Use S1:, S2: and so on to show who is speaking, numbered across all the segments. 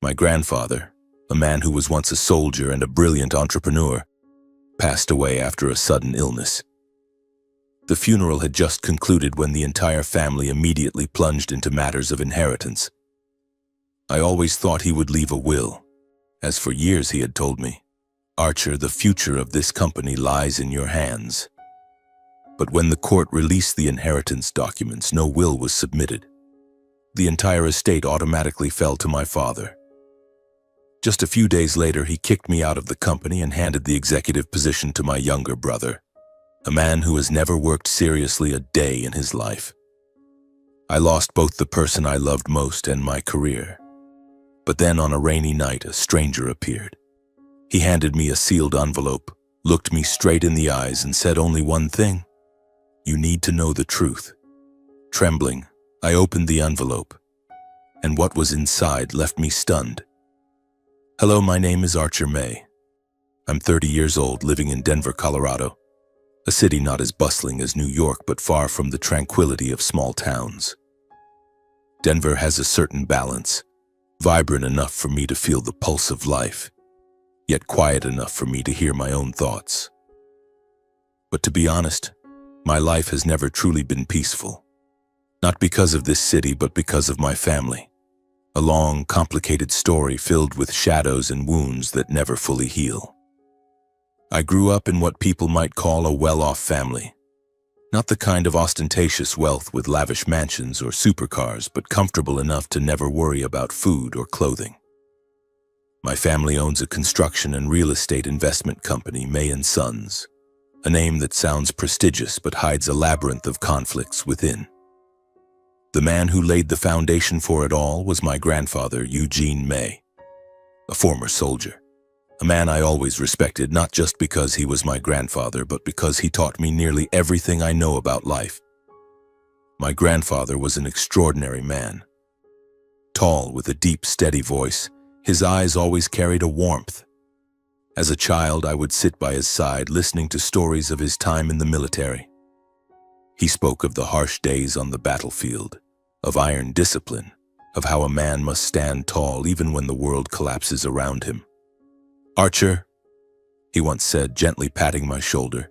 S1: My grandfather, a man who was once a soldier and a brilliant entrepreneur, passed away after a sudden illness. The funeral had just concluded when the entire family immediately plunged into matters of inheritance. I always thought he would leave a will, as for years he had told me, "Archer, the future of this company lies in your hands." But when the court released the inheritance documents, no will was submitted. The entire estate automatically fell to my father. Just a few days later, he kicked me out of the company and handed the executive position to my younger brother, a man who has never worked seriously a day in his life. I lost both the person I loved most and my career. But then on a rainy night, a stranger appeared. He handed me a sealed envelope, looked me straight in the eyes, and said only one thing: "You need to know the truth." Trembling, I opened the envelope, and what was inside left me stunned. "Hello, my name is Archer May. I'm 30 years old, living in Denver, Colorado, a city not as bustling as New York, but far from the tranquility of small towns. Denver has a certain balance, vibrant enough for me to feel the pulse of life, yet quiet enough for me to hear my own thoughts. But to be honest, my life has never truly been peaceful. Not because of this city, but because of my family. A long, complicated story filled with shadows and wounds that never fully heal. I grew up in what people might call a well-off family. Not the kind of ostentatious wealth with lavish mansions or supercars, but comfortable enough to never worry about food or clothing. My family owns a construction and real estate investment company, May & Sons, a name that sounds prestigious but hides a labyrinth of conflicts within. The man who laid the foundation for it all was my grandfather, Eugene May, a former soldier. A man I always respected, not just because he was my grandfather, but because he taught me nearly everything I know about life. My grandfather was an extraordinary man. Tall, with a deep, steady voice, his eyes always carried a warmth. As a child, I would sit by his side, listening to stories of his time in the military. He spoke of the harsh days on the battlefield, of iron discipline, of how a man must stand tall even when the world collapses around him. "Archer," he once said, gently patting my shoulder,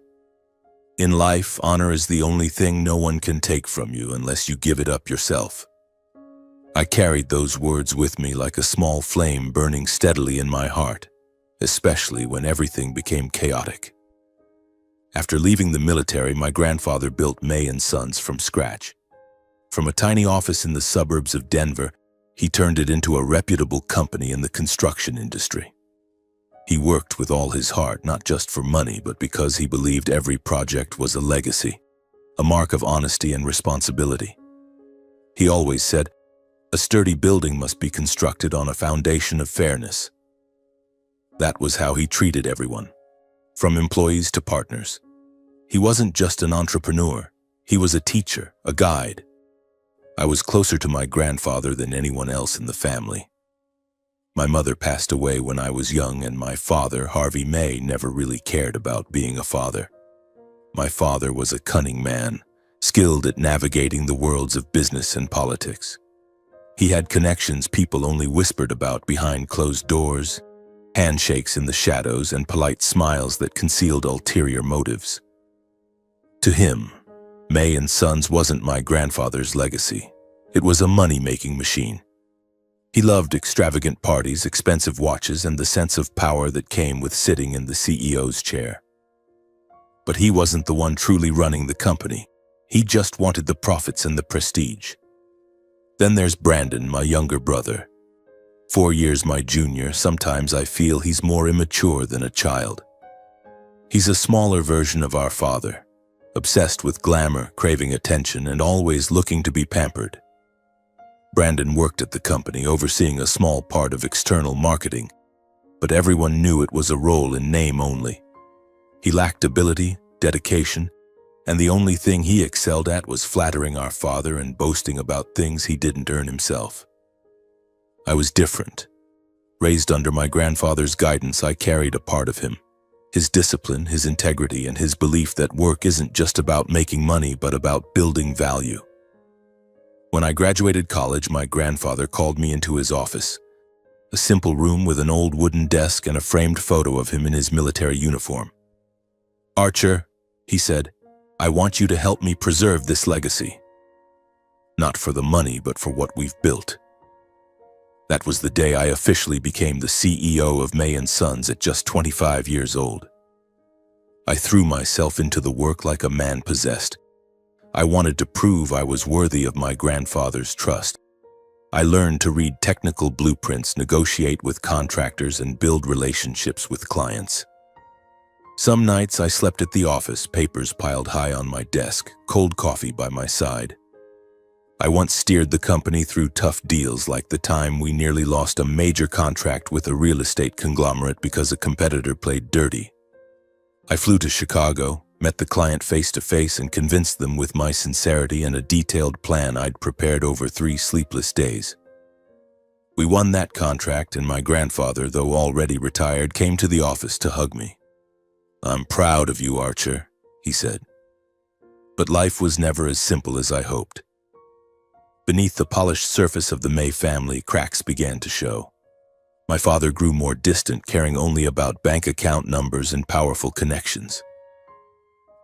S1: "in life, honor is the only thing no one can take from you unless you give it up yourself." I carried those words with me like a small flame burning steadily in my heart, especially when everything became chaotic. After leaving the military, my grandfather built May & Sons from scratch. From a tiny office in the suburbs of Denver, he turned it into a reputable company in the construction industry. He worked with all his heart, not just for money, but because he believed every project was a legacy, a mark of honesty and responsibility. He always said, "A sturdy building must be constructed on a foundation of fairness." That was how he treated everyone, from employees to partners. He wasn't just an entrepreneur, he was a teacher, a guide. I was closer to my grandfather than anyone else in the family. My mother passed away when I was young, and my father, Harvey May, never really cared about being a father. My father was a cunning man, skilled at navigating the worlds of business and politics. He had connections people only whispered about behind closed doors, handshakes in the shadows, and polite smiles that concealed ulterior motives. To him, May & Sons wasn't my grandfather's legacy. It was a money-making machine. He loved extravagant parties, expensive watches, and the sense of power that came with sitting in the CEO's chair. But he wasn't the one truly running the company. He just wanted the profits and the prestige. Then there's Brandon, my younger brother. 4 years my junior. Sometimes I feel he's more immature than a child. He's a smaller version of our father, obsessed with glamour, craving attention, and always looking to be pampered. Brandon worked at the company, overseeing a small part of external marketing, but everyone knew it was a role in name only. He lacked ability, dedication, and the only thing he excelled at was flattering our father and boasting about things he didn't earn himself. I was different. Raised under my grandfather's guidance, I carried a part of him. His discipline, his integrity, and his belief that work isn't just about making money, but about building value. When I graduated college, my grandfather called me into his office. a simple room with an old wooden desk and a framed photo of him in his military uniform. "Archer," he said, "I want you to help me preserve this legacy. Not for the money, but for what we've built." That was the day I officially became the CEO of May & Sons at just 25 years old. I threw myself into the work like a man possessed. I wanted to prove I was worthy of my grandfather's trust. I learned to read technical blueprints, negotiate with contractors, and build relationships with clients. Some nights I slept at the office, papers piled high on my desk, cold coffee by my side. I once steered the company through tough deals, like the time we nearly lost a major contract with a real estate conglomerate because a competitor played dirty. I flew to Chicago, met the client face-to-face, and convinced them with my sincerity and a detailed plan I'd prepared over 3 sleepless days. We won that contract, and my grandfather, though already retired, came to the office to hug me. "I'm proud of you, Archer," he said. But life was never as simple as I hoped. Beneath the polished surface of the May family, cracks began to show. My father grew more distant, caring only about bank account numbers and powerful connections.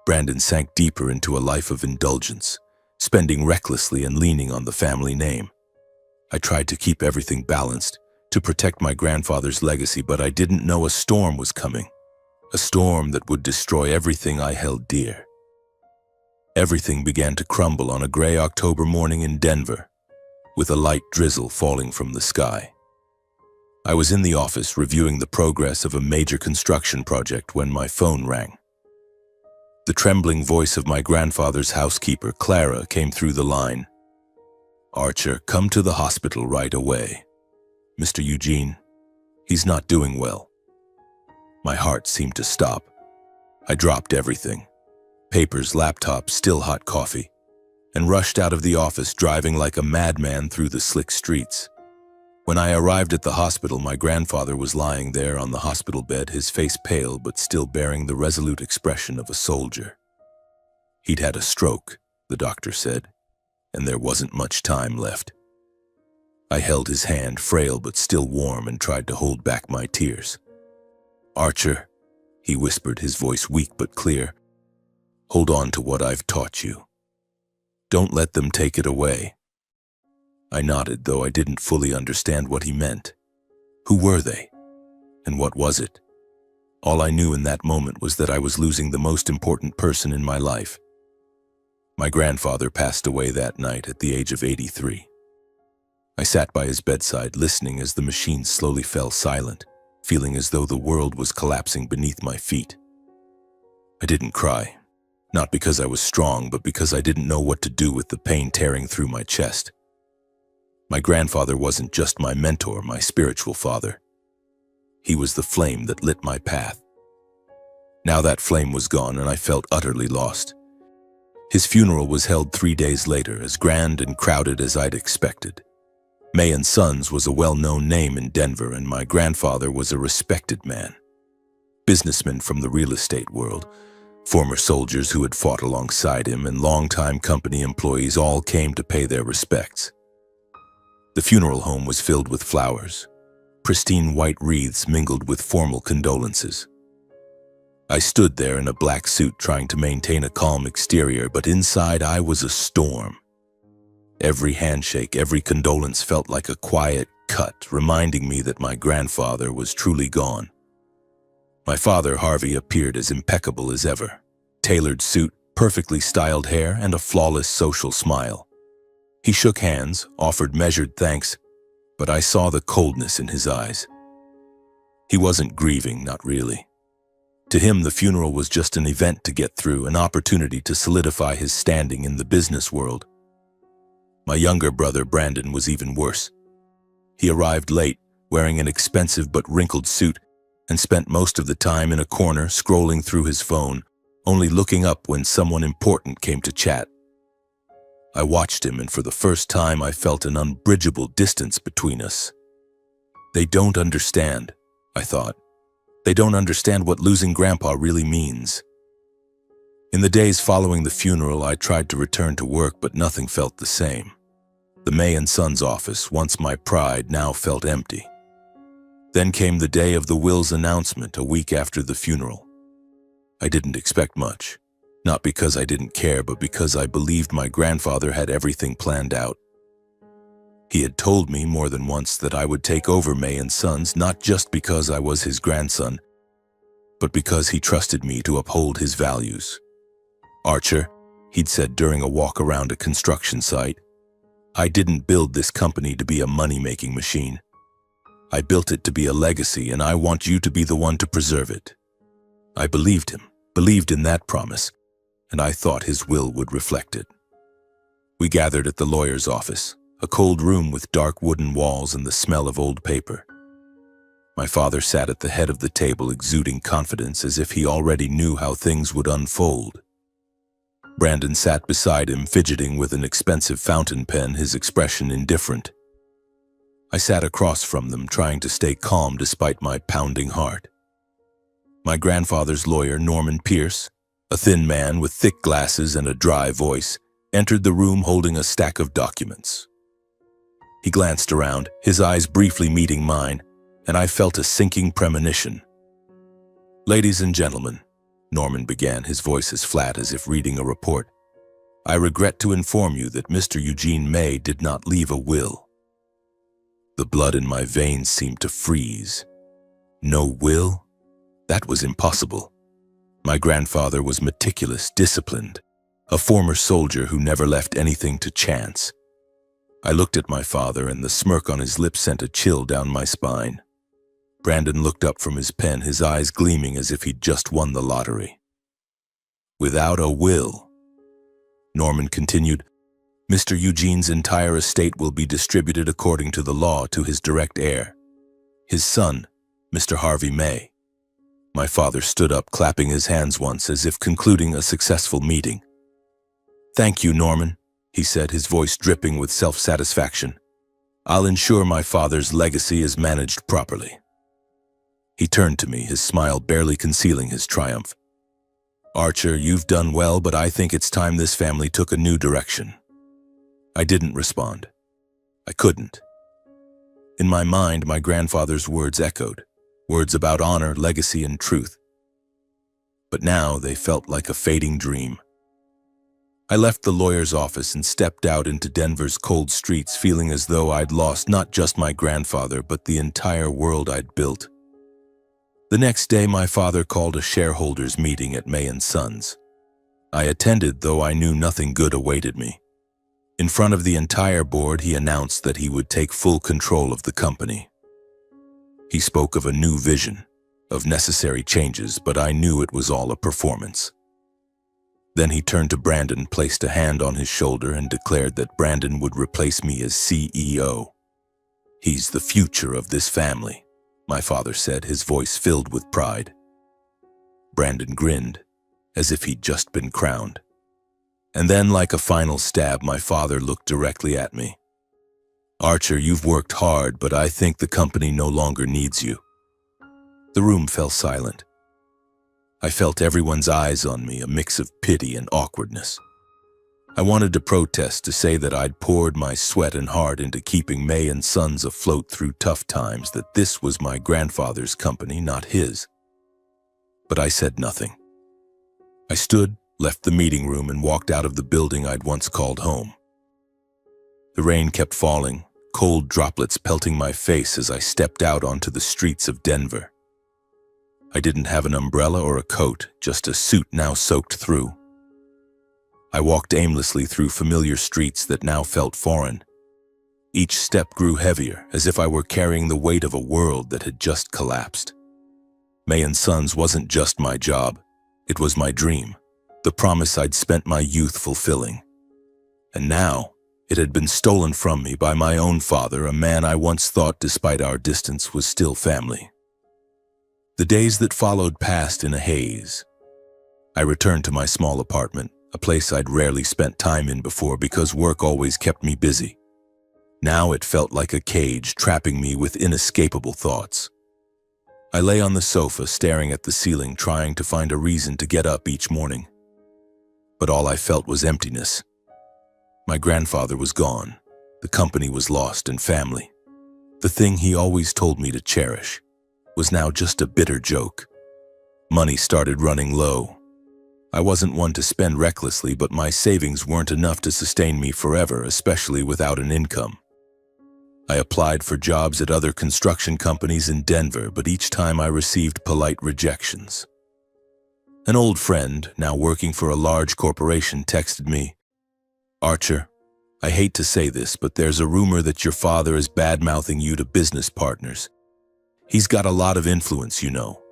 S1: Brandon sank deeper into a life of indulgence, spending recklessly and leaning on the family name. I tried to keep everything balanced, to protect my grandfather's legacy, but I didn't know a storm was coming. A storm that would destroy everything I held dear. Everything began to crumble on a gray October morning in Denver, with a light drizzle falling from the sky. I was in the office reviewing the progress of a major construction project when my phone rang. The trembling voice of my grandfather's housekeeper, Clara, came through the line. "Archer, come to the hospital right away. Mr. Eugene, he's not doing well." My heart seemed to stop. I dropped everything, papers, laptop, still hot coffee, and rushed out of the office, driving like a madman through the slick streets. When I arrived at the hospital, my grandfather was lying there on the hospital bed, his face pale but still bearing the resolute expression of a soldier. He'd had a stroke, the doctor said, and there wasn't much time left. I held his hand, frail but still warm, and tried to hold back my tears. "Archer," he whispered, his voice weak but clear, "hold on to what I've taught you. Don't let them take it away." I nodded, though I didn't fully understand what he meant. Who were they? And what was it? All I knew in that moment was that I was losing the most important person in my life. My grandfather passed away that night at the age of 83. I sat by his bedside, listening as the machine slowly fell silent, feeling as though the world was collapsing beneath my feet. I didn't cry, not because I was strong, but because I didn't know what to do with the pain tearing through my chest. My grandfather wasn't just my mentor, my spiritual father. He was the flame that lit my path. Now that flame was gone, and I felt utterly lost. His funeral was held 3 days later, as grand and crowded as I'd expected. May & Sons was a well-known name in Denver, and my grandfather was a respected man. Businessmen from the real estate world, former soldiers who had fought alongside him, and longtime company employees all came to pay their respects. The funeral home was filled with flowers. Pristine white wreaths mingled with formal condolences. I stood there in a black suit, trying to maintain a calm exterior, but inside I was a storm. Every handshake, every condolence felt like a quiet cut, reminding me that my grandfather was truly gone. My father, Harvey, appeared as impeccable as ever. Tailored suit, perfectly styled hair, and a flawless social smile. He shook hands, offered measured thanks, but I saw the coldness in his eyes. He wasn't grieving, not really. To him, the funeral was just an event to get through, an opportunity to solidify his standing in the business world. My younger brother, Brandon, was even worse. He arrived late, wearing an expensive but wrinkled suit, and spent most of the time in a corner scrolling through his phone, only looking up when someone important came to chat. I watched him, and for the first time I felt an unbridgeable distance between us. They don't understand, I thought. They don't understand what losing Grandpa really means. In the days following the funeral, I tried to return to work, but nothing felt the same. The May & Sons office, once my pride, now felt empty. Then came the day of the will's announcement, a week after the funeral. I didn't expect much, not because I didn't care, but because I believed my grandfather had everything planned out. He had told me more than once that I would take over May and Sons, not just because I was his grandson, but because he trusted me to uphold his values. Archer, he'd said during a walk around a construction site, I didn't build this company to be a money-making machine. I built it to be a legacy, and I want you to be the one to preserve it. I believed him, believed in that promise, and I thought his will would reflect it. We gathered at the lawyer's office, a cold room with dark wooden walls and the smell of old paper. My father sat at the head of the table, exuding confidence as if he already knew how things would unfold. Brandon sat beside him, fidgeting with an expensive fountain pen, his expression indifferent. I sat across from them, trying to stay calm despite my pounding heart. My grandfather's lawyer, Norman Pierce, a thin man with thick glasses and a dry voice, entered the room holding a stack of documents. He glanced around, his eyes briefly meeting mine, and I felt a sinking premonition. "Ladies and gentlemen," Norman began, his voice as flat as if reading a report, "I regret to inform you that Mr. Eugene May did not leave a will." The blood in my veins seemed to freeze. No will? That was impossible. My grandfather was meticulous, disciplined, a former soldier who never left anything to chance. I looked at my father, and the smirk on his lips sent a chill down my spine. Brandon looked up from his pen, his eyes gleaming as if he'd just won the lottery. "Without a will," Norman continued, "Mr. Eugene's entire estate will be distributed according to the law to his direct heir, his son, Mr. Harvey May." My father stood up, clapping his hands once as if concluding a successful meeting. "Thank you, Norman," he said, his voice dripping with self-satisfaction. "I'll ensure my father's legacy is managed properly." He turned to me, his smile barely concealing his triumph. "Archer, you've done well, but I think it's time this family took a new direction." I didn't respond. I couldn't. In my mind, my grandfather's words echoed, words about honor, legacy, and truth. But now they felt like a fading dream. I left the lawyer's office and stepped out into Denver's cold streets, feeling as though I'd lost not just my grandfather, but the entire world I'd built. The next day, my father called a shareholders' meeting at May and Sons. I attended, though I knew nothing good awaited me. In front of the entire board, he announced that he would take full control of the company. He spoke of a new vision, of necessary changes, but I knew it was all a performance. Then he turned to Brandon, placed a hand on his shoulder, and declared that Brandon would replace me as CEO. "He's the future of this family," my father said, his voice filled with pride. Brandon grinned, as if he'd just been crowned. And then, like a final stab, my father looked directly at me. "Archer, you've worked hard, but I think the company no longer needs you." The room fell silent. I felt everyone's eyes on me, a mix of pity and awkwardness. I wanted to protest, to say that I'd poured my sweat and heart into keeping May and Sons afloat through tough times, that this was my grandfather's company, not his. But I said nothing. I stood, left the meeting room, and walked out of the building I'd once called home. The rain kept falling, cold droplets pelting my face as I stepped out onto the streets of Denver. I didn't have an umbrella or a coat, just a suit now soaked through. I walked aimlessly through familiar streets that now felt foreign. Each step grew heavier, as if I were carrying the weight of a world that had just collapsed. May and Sons wasn't just my job, it was my dream, the promise I'd spent my youth fulfilling. And now, it had been stolen from me by my own father, a man I once thought, despite our distance, was still family. The days that followed passed in a haze. I returned to my small apartment, a place I'd rarely spent time in before because work always kept me busy. Now it felt like a cage, trapping me with inescapable thoughts. I lay on the sofa, staring at the ceiling, trying to find a reason to get up each morning. But all I felt was emptiness. My grandfather was gone. The company was lost, and family, the thing he always told me to cherish, was now just a bitter joke. Money started running low. I wasn't one to spend recklessly, but my savings weren't enough to sustain me forever, especially without an income. I applied for jobs at other construction companies in Denver, but each time I received polite rejections. An old friend, now working for a large corporation, texted me, "Archer, I hate to say this, but there's a rumor that your father is bad-mouthing you to business partners. He's got a lot of influence, you know."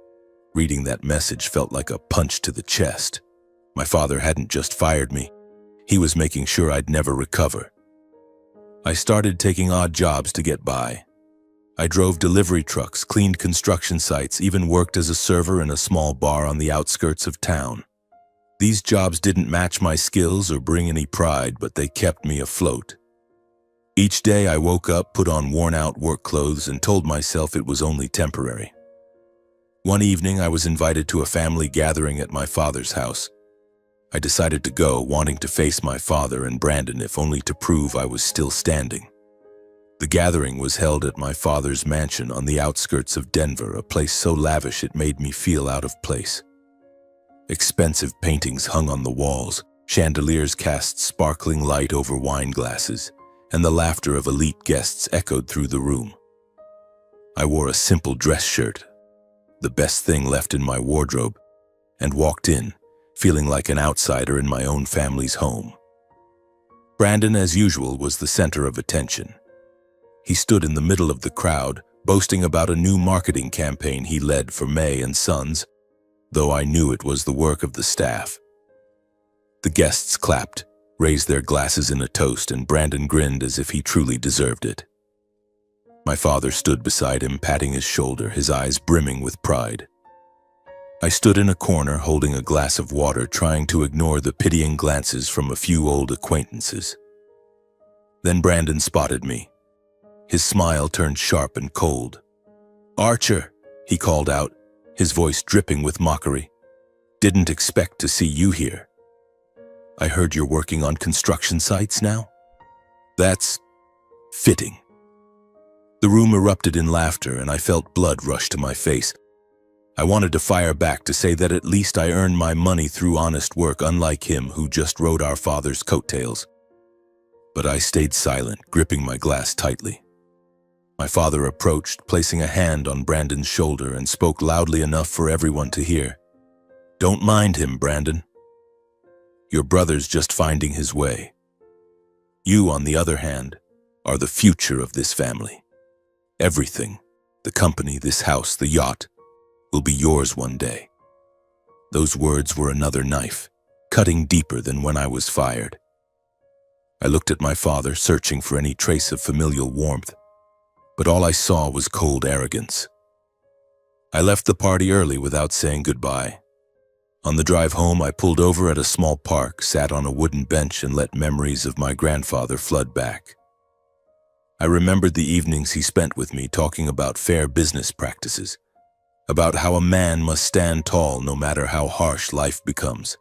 S1: Reading that message felt like a punch to the chest. My father hadn't just fired me. He was making sure I'd never recover. I started taking odd jobs to get by. I drove delivery trucks, cleaned construction sites, even worked as a server in a small bar on the outskirts of town. These jobs didn't match my skills or bring any pride, but they kept me afloat. Each day I woke up, put on worn-out work clothes, and told myself it was only temporary. One evening I was invited to a family gathering at my father's house. I decided to go, wanting to face my father and Brandon, if only to prove I was still standing. The gathering was held at my father's mansion on the outskirts of Denver, a place so lavish it made me feel out of place. Expensive paintings hung on the walls, chandeliers cast sparkling light over wine glasses, and the laughter of elite guests echoed through the room. I wore a simple dress shirt, the best thing left in my wardrobe, and walked in, feeling like an outsider in my own family's home. Brandon, as usual, was the center of attention. He stood in the middle of the crowd, boasting about a new marketing campaign he led for May and Sons, though I knew it was the work of the staff. The guests clapped, raised their glasses in a toast, and Brandon grinned as if he truly deserved it. My father stood beside him, patting his shoulder, his eyes brimming with pride. I stood in a corner holding a glass of water, trying to ignore the pitying glances from a few old acquaintances. Then Brandon spotted me. His smile turned sharp and cold. "Archer," he called out, his voice dripping with mockery. "Didn't expect to see you here. I heard you're working on construction sites now? That's fitting." The room erupted in laughter, and I felt blood rush to my face. I wanted to fire back, to say that at least I earned my money through honest work, unlike him who just rode our father's coattails. But I stayed silent, gripping my glass tightly. My father approached, placing a hand on Brandon's shoulder, and spoke loudly enough for everyone to hear. "Don't mind him, Brandon. Your brother's just finding his way. You, on the other hand, are the future of this family. Everything, the company, this house, the yacht, will be yours one day." Those words were another knife, cutting deeper than when I was fired. I looked at my father, searching for any trace of familial warmth, but all I saw was cold arrogance. I left the party early without saying goodbye. On the drive home, I pulled over at a small park, sat on a wooden bench, and let memories of my grandfather flood back. I remembered the evenings he spent with me, talking about fair business practices, about how a man must stand tall no matter how harsh life becomes.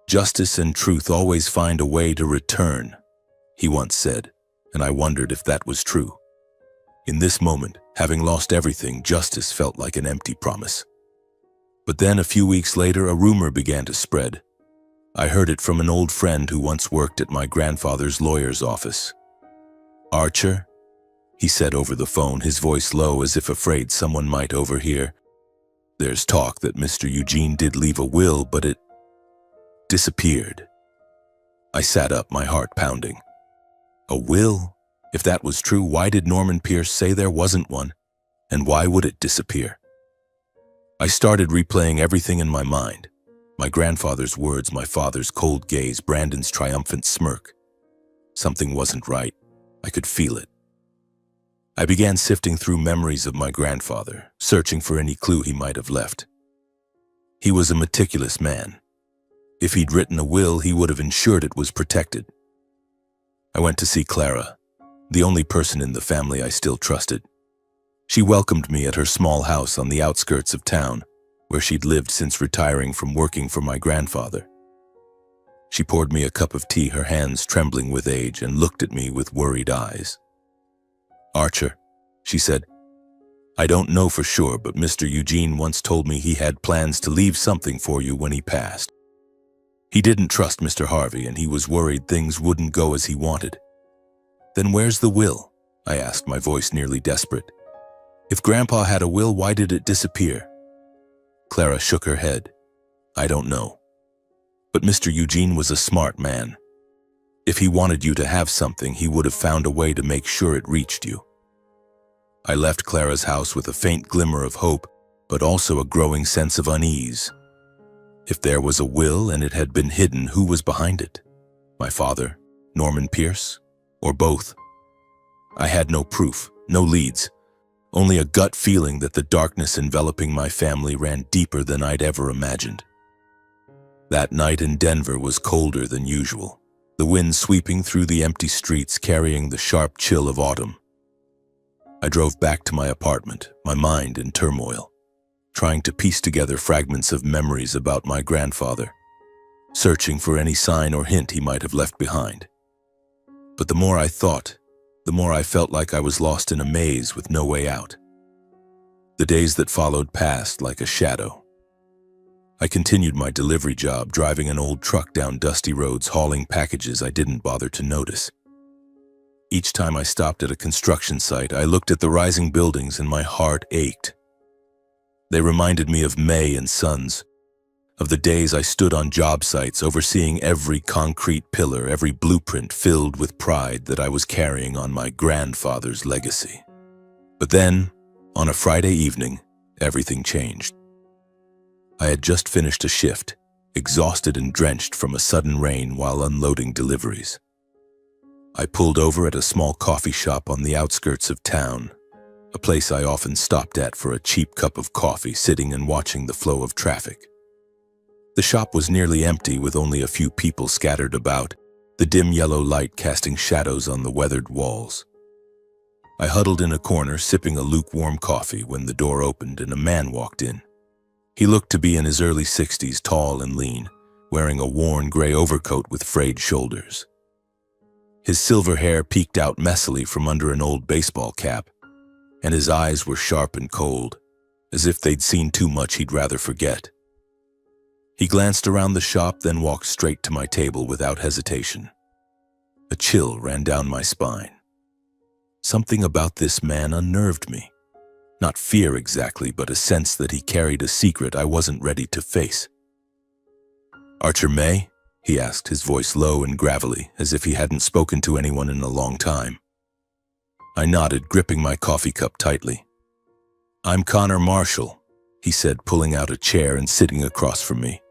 S1: "Justice and truth always find a way to return," he once said, and I wondered if that was true. In this moment, having lost everything, justice felt like an empty promise. But then, a few weeks later, a rumor began to spread. I heard it from an old friend who once worked at my grandfather's lawyer's office. "Archer," he said over the phone, his voice low as if afraid someone might overhear, "there's talk that Mr. Eugene did leave a will, but it disappeared." I sat up, my heart pounding. A will? If that was true, why did Norman Pierce say there wasn't one? And why would it disappear? I started replaying everything in my mind. My grandfather's words, my father's cold gaze, Brandon's triumphant smirk. Something wasn't right. I could feel it. I began sifting through memories of my grandfather, searching for any clue he might have left. He was a meticulous man. If he'd written a will, he would have ensured it was protected. I went to see Clara, the only person in the family I still trusted. She welcomed me at her small house on the outskirts of town, where she'd lived since retiring from working for my grandfather. She poured me a cup of tea, her hands trembling with age, and looked at me with worried eyes. "Archer," she said, I don't know for sure, but Mr. Eugene once told me he had plans to leave something for you when he passed. He didn't trust Mr. Harvey, and he was worried things wouldn't go as he wanted. Then where's the will? I asked, my voice nearly desperate. If Grandpa had a will, why did it disappear? Clara shook her head. I don't know. But Mr. Eugene was a smart man. If he wanted you to have something, he would have found a way to make sure it reached you. I left Clara's house with a faint glimmer of hope, but also a growing sense of unease. If there was a will and it had been hidden, who was behind it? My father, Norman Pierce, or both? I had no proof, no leads, only a gut feeling that the darkness enveloping my family ran deeper than I'd ever imagined. That night in Denver was colder than usual, the wind sweeping through the empty streets carrying the sharp chill of autumn. I drove back to my apartment, my mind in turmoil, trying to piece together fragments of memories about my grandfather, searching for any sign or hint he might have left behind. But the more I thought, the more I felt like I was lost in a maze with no way out. The days that followed passed like a shadow. I continued my delivery job, driving an old truck down dusty roads, hauling packages I didn't bother to notice. Each time I stopped at a construction site, I looked at the rising buildings and my heart ached. They reminded me of May and Sons, of the days I stood on job sites overseeing every concrete pillar, every blueprint filled with pride that I was carrying on my grandfather's legacy. But then, on a Friday evening, everything changed. I had just finished a shift, exhausted and drenched from a sudden rain while unloading deliveries. I pulled over at a small coffee shop on the outskirts of town, a place I often stopped at for a cheap cup of coffee, sitting and watching the flow of traffic. The shop was nearly empty, with only a few people scattered about, the dim yellow light casting shadows on the weathered walls. I huddled in a corner, sipping a lukewarm coffee, when the door opened and a man walked in. He looked to be in his early 60s, tall and lean, wearing a worn gray overcoat with frayed shoulders. His silver hair peeked out messily from under an old baseball cap, and his eyes were sharp and cold, as if they'd seen too much he'd rather forget. He glanced around the shop, then walked straight to my table without hesitation. A chill ran down my spine. Something about this man unnerved me. Not fear exactly, but a sense that he carried a secret I wasn't ready to face. "Archer May?" he asked, his voice low and gravelly, as if he hadn't spoken to anyone in a long time. I nodded, gripping my coffee cup tightly. "I'm Connor Marshall," he said, pulling out a chair and sitting across from me.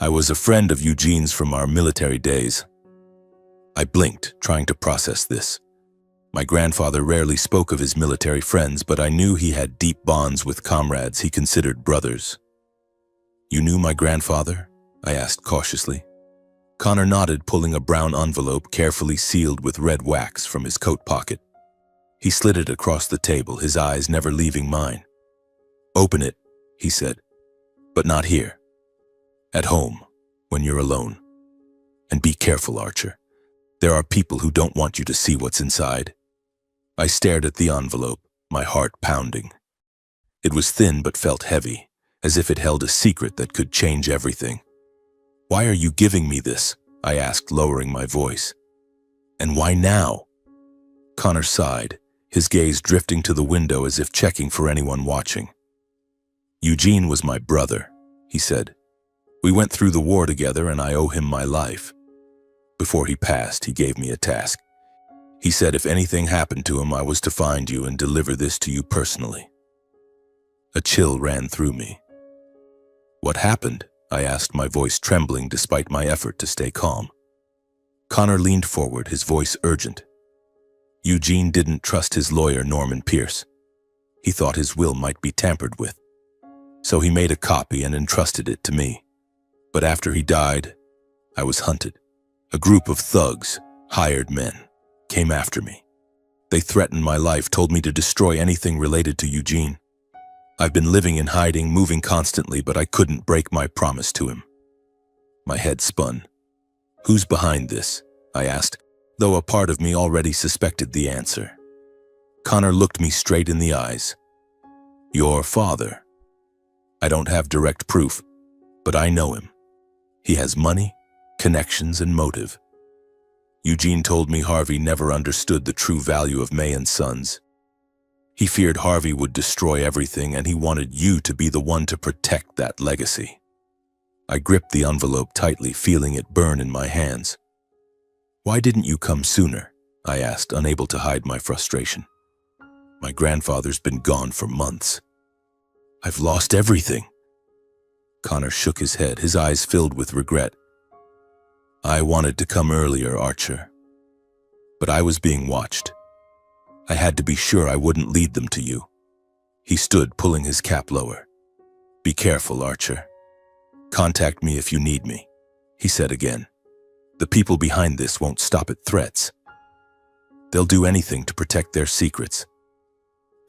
S1: "I was a friend of Eugene's from our military days." I blinked, trying to process this. My grandfather rarely spoke of his military friends, but I knew he had deep bonds with comrades he considered brothers. "You knew my grandfather?" I asked cautiously. Connor nodded, pulling a brown envelope carefully sealed with red wax from his coat pocket. He slid it across the table, his eyes never leaving mine. "Open it," he said, "but not here. At home, when you're alone. And be careful, Archer. There are people who don't want you to see what's inside." I stared at the envelope, my heart pounding. It was thin but felt heavy, as if it held a secret that could change everything. "Why are you giving me this?" I asked, lowering my voice. "And why now?" Connor sighed, his gaze drifting to the window as if checking for anyone watching. "Eugene was my brother," he said. "We went through the war together, and I owe him my life. Before he passed, he gave me a task. He said if anything happened to him, I was to find you and deliver this to you personally." A chill ran through me. "What happened?" I asked, my voice trembling despite my effort to stay calm. Connor leaned forward, his voice urgent. "Eugene didn't trust his lawyer, Norman Pierce. He thought his will might be tampered with. So he made a copy and entrusted it to me. But after he died, I was hunted. A group of thugs, hired men, came after me. They threatened my life, told me to destroy anything related to Eugene. I've been living in hiding, moving constantly, but I couldn't break my promise to him." My head spun. "Who's behind this?" I asked, though a part of me already suspected the answer. Connor looked me straight in the eyes, Your father. I don't have direct proof, but I know him. He has money, connections, and motive. Eugene told me Harvey never understood the true value of May and Sons. He feared Harvey would destroy everything, and he wanted you to be the one to protect that legacy. I gripped the envelope tightly, feeling it burn in my hands. Why didn't you come sooner? I asked, unable to hide my frustration. My grandfather's been gone for months. I've lost everything. Connor shook his head, his eyes filled with regret. I wanted to come earlier, Archer, but I was being watched. I had to be sure I wouldn't lead them to you. He stood, pulling his cap lower. Be careful, Archer. Contact me if you need me, he said again. The people behind this won't stop at threats. They'll do anything to protect their secrets.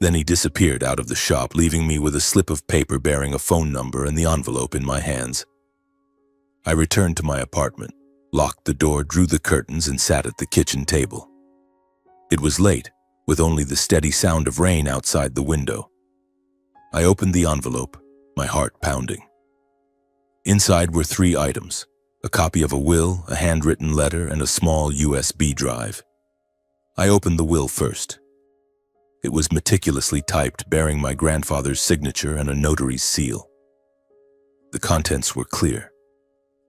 S1: Then he disappeared out of the shop, leaving me with a slip of paper bearing a phone number and the envelope in my hands. I returned to my apartment, locked the door, drew the curtains, and sat at the kitchen table. It was late, with only the steady sound of rain outside the window. I opened the envelope, my heart pounding. Inside were 3 items: a copy of a will, a handwritten letter, and a small USB drive. I opened the will first. It was meticulously typed, bearing my grandfather's signature and a notary's seal. The contents were clear.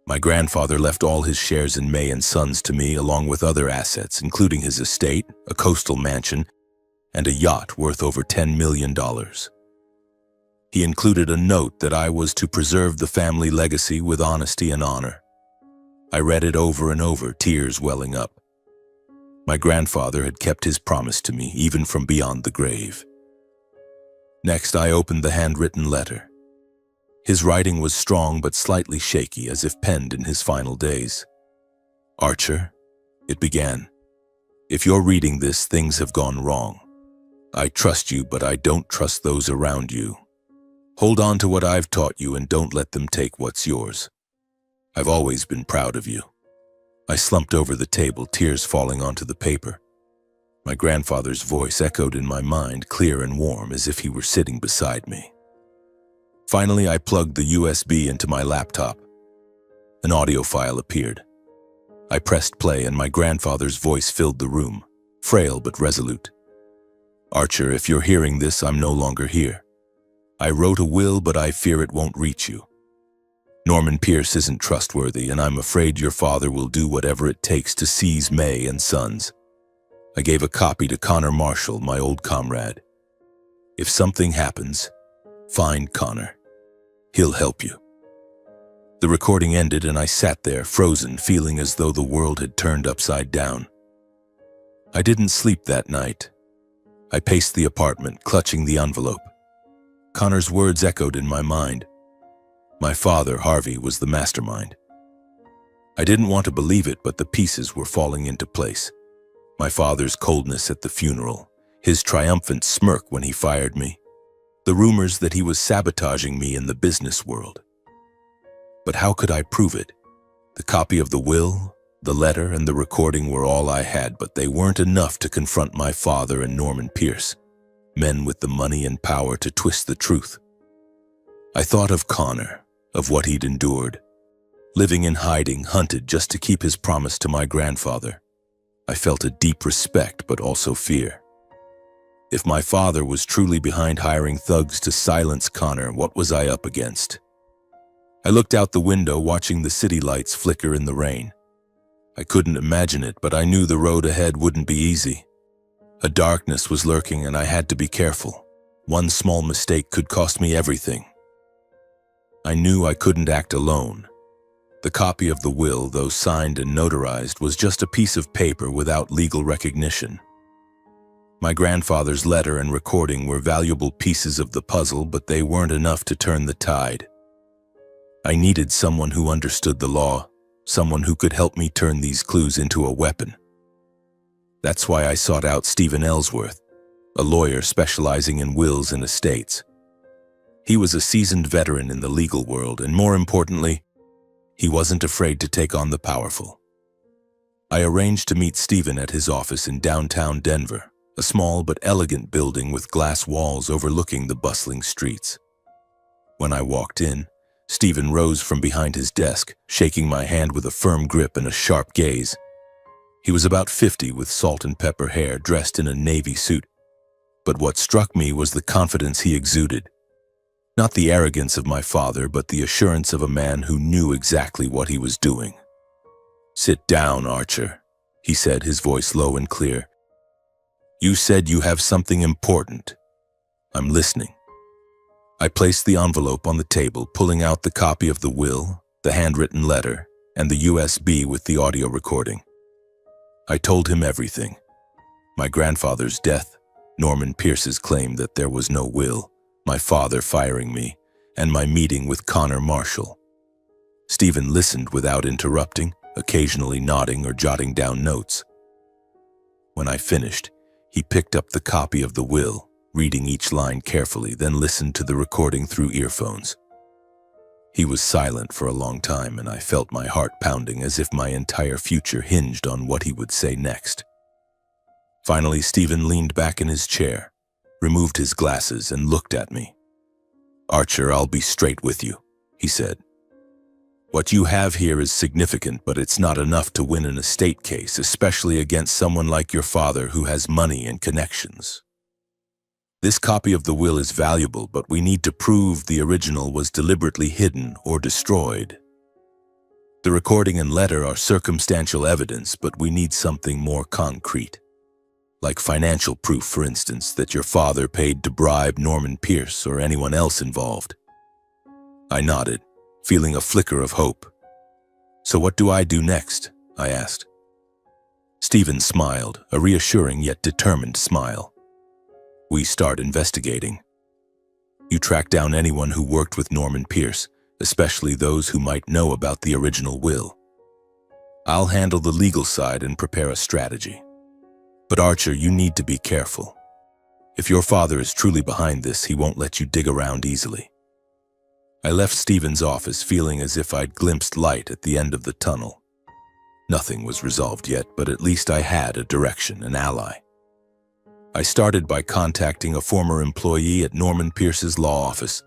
S1: My grandfather left all his shares in May and Sons to me, along with other assets, including his estate, a coastal mansion, and a yacht worth over $10 million. He included a note that I was to preserve the family legacy with honesty and honor. I read it over and over, tears welling up. My grandfather had kept his promise to me, even from beyond the grave. Next, I opened the handwritten letter. His writing was strong but slightly shaky, as if penned in his final days. Archer, it began. If you're reading this, things have gone wrong. I trust you, but I don't trust those around you. Hold on to what I've taught you and don't let them take what's yours. I've always been proud of you. I slumped over the table, tears falling onto the paper. My grandfather's voice echoed in my mind, clear and warm, as if he were sitting beside me. Finally, I plugged the USB into my laptop. An audio file appeared. I pressed play, and my grandfather's voice filled the room, frail but resolute. Archer, if you're hearing this, I'm no longer here. I wrote a will, but I fear it won't reach you. Norman Pierce isn't trustworthy, and I'm afraid your father will do whatever it takes to seize May and Sons. I gave a copy to Connor Marshall, my old comrade. If something happens, find Connor. He'll help you. The recording ended, and I sat there, frozen, feeling as though the world had turned upside down. I didn't sleep that night. I paced the apartment, clutching the envelope. Connor's words echoed in my mind. My father, Harvey, was the mastermind. I didn't want to believe it, but the pieces were falling into place. My father's coldness at the funeral, his triumphant smirk when he fired me, the rumors that he was sabotaging me in the business world. But how could I prove it? The copy of the will, the letter, and the recording were all I had, but they weren't enough to confront my father and Norman Pierce, men with the money and power to twist the truth. I thought of Connor, of what he'd endured, living in hiding, hunted just to keep his promise to my grandfather. I felt a deep respect, but also fear. If my father was truly behind hiring thugs to silence Connor, what was I up against? I looked out the window, watching the city lights flicker in the rain. I couldn't imagine it, but I knew the road ahead wouldn't be easy. A darkness was lurking, and I had to be careful. One small mistake could cost me everything. I knew I couldn't act alone. The copy of the will, though signed and notarized, was just a piece of paper without legal recognition. My grandfather's letter and recording were valuable pieces of the puzzle, but they weren't enough to turn the tide. I needed someone who understood the law, someone who could help me turn these clues into a weapon. That's why I sought out Stephen Ellsworth, a lawyer specializing in wills and estates. He was a seasoned veteran in the legal world, and more importantly, he wasn't afraid to take on the powerful. I arranged to meet Stephen at his office in downtown Denver, a small but elegant building with glass walls overlooking the bustling streets. When I walked in, Stephen rose from behind his desk, shaking my hand with a firm grip and a sharp gaze. He was about 50 with salt and pepper hair, dressed in a navy suit. But what struck me was the confidence he exuded. Not the arrogance of my father, but the assurance of a man who knew exactly what he was doing. "Sit down, Archer," he said, his voice low and clear. "You said you have something important. I'm listening." I placed the envelope on the table, pulling out the copy of the will, the handwritten letter, and the USB with the audio recording. I told him everything. My grandfather's death, Norman Pierce's claim that there was no will, my father firing me, and my meeting with Connor Marshall. Stephen listened without interrupting, occasionally nodding or jotting down notes. When I finished, he picked up the copy of the will, reading each line carefully, then listened to the recording through earphones. He was silent for a long time, and I felt my heart pounding as if my entire future hinged on what he would say next. Finally, Stephen leaned back in his chair, removed his glasses, and looked at me. "Archer, I'll be straight with you," he said. "What you have here is significant, but it's not enough to win an estate case, especially against someone like your father who has money and connections. This copy of the will is valuable, but we need to prove the original was deliberately hidden or destroyed. The recording and letter are circumstantial evidence, but we need something more concrete. Like financial proof, for instance, that your father paid to bribe Norman Pierce or anyone else involved." I nodded, feeling a flicker of hope. "So what do I do next?" I asked. Stephen smiled, a reassuring yet determined smile. "We start investigating. You track down anyone who worked with Norman Pierce, especially those who might know about the original will. I'll handle the legal side and prepare a strategy. But Archer, you need to be careful. If your father is truly behind this, he won't let you dig around easily." I left Stephen's office feeling as if I'd glimpsed light at the end of the tunnel. Nothing was resolved yet, but at least I had a direction, an ally. I started by contacting a former employee at Norman Pierce's law office,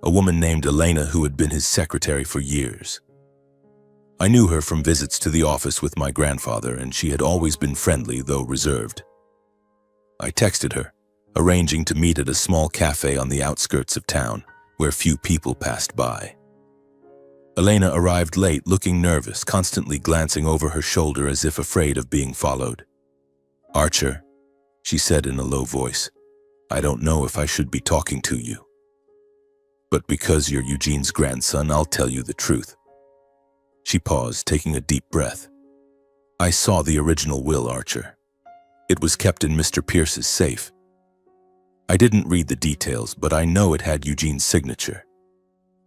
S1: a woman named Elena who had been his secretary for years. I knew her from visits to the office with my grandfather, and she had always been friendly, though reserved. I texted her, arranging to meet at a small cafe on the outskirts of town, where few people passed by. Elena arrived late, looking nervous, constantly glancing over her shoulder as if afraid of being followed. "Archer," she said in a low voice, "I don't know if I should be talking to you. But because you're Eugene's grandson, I'll tell you the truth." She paused, taking a deep breath. "I saw the original will, Archer. It was kept in Mr. Pierce's safe. I didn't read the details, but I know it had Eugene's signature.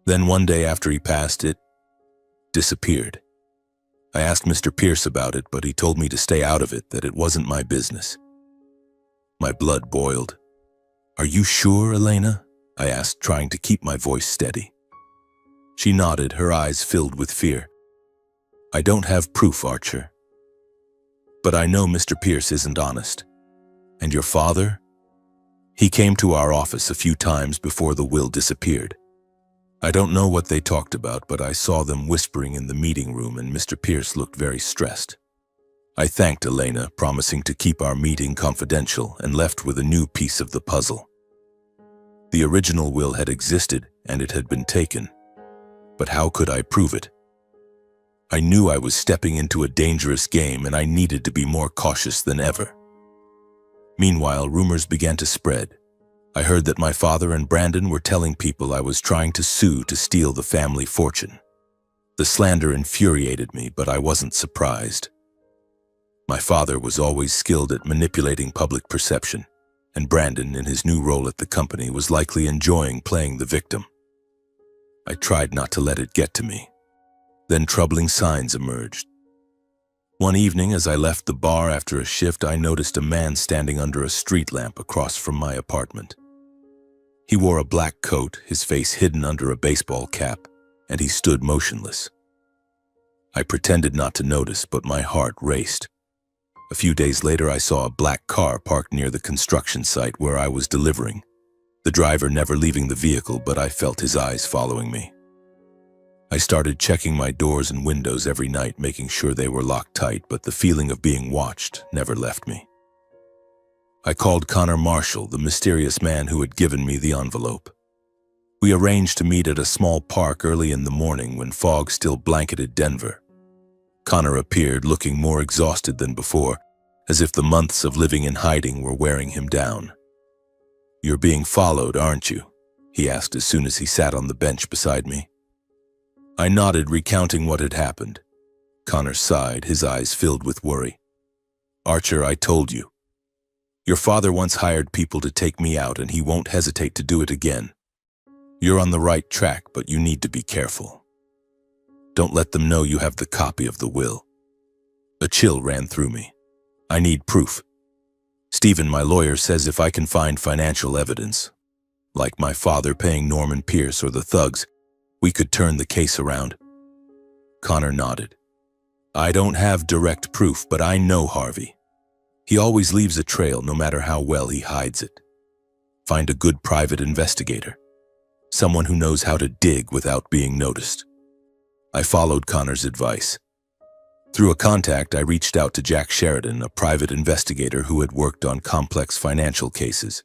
S1: Then one day after he passed, it disappeared. I asked Mr. Pierce about it, but he told me to stay out of it, that it wasn't my business." My blood boiled. "Are you sure, Elena?" I asked, trying to keep my voice steady. She nodded, her eyes filled with fear. "I don't have proof, Archer. But I know Mr. Pierce isn't honest. And your father? He came to our office a few times before the will disappeared. I don't know what they talked about, but I saw them whispering in the meeting room, and Mr. Pierce looked very stressed." I thanked Elena, promising to keep our meeting confidential, and left with a new piece of the puzzle. The original will had existed, and it had been taken. But how could I prove it? I knew I was stepping into a dangerous game, and I needed to be more cautious than ever. Meanwhile, rumors began to spread. I heard that my father and Brandon were telling people I was trying to sue to steal the family fortune. The slander infuriated me, but I wasn't surprised. My father was always skilled at manipulating public perception, and Brandon, in his new role at the company, was likely enjoying playing the victim. I tried not to let it get to me. Then troubling signs emerged. One evening, as I left the bar after a shift, I noticed a man standing under a street lamp across from my apartment. He wore a black coat, his face hidden under a baseball cap, and he stood motionless. I pretended not to notice, but my heart raced. A few days later, I saw a black car parked near the construction site where I was delivering. The driver never leaving the vehicle, but I felt his eyes following me. I started checking my doors and windows every night, making sure they were locked tight, but the feeling of being watched never left me. I called Connor Marshall, the mysterious man who had given me the envelope. We arranged to meet at a small park early in the morning when fog still blanketed Denver. Connor appeared looking more exhausted than before, as if the months of living in hiding were wearing him down. "You're being followed, aren't you?" he asked as soon as he sat on the bench beside me. I nodded, recounting what had happened. Connor sighed, his eyes filled with worry. "Archer, I told you. Your father once hired people to take me out, and he won't hesitate to do it again. You're on the right track, but you need to be careful. Don't let them know you have the copy of the will." A chill ran through me. "I need proof. Stephen, my lawyer, says if I can find financial evidence, like my father paying Norman Pierce or the thugs, we could turn the case around." Connor nodded. "I don't have direct proof, but I know Harvey. He always leaves a trail, no matter how well he hides it. Find a good private investigator, someone who knows how to dig without being noticed." I followed Connor's advice. Through a contact, I reached out to Jack Sheridan, a private investigator who had worked on complex financial cases.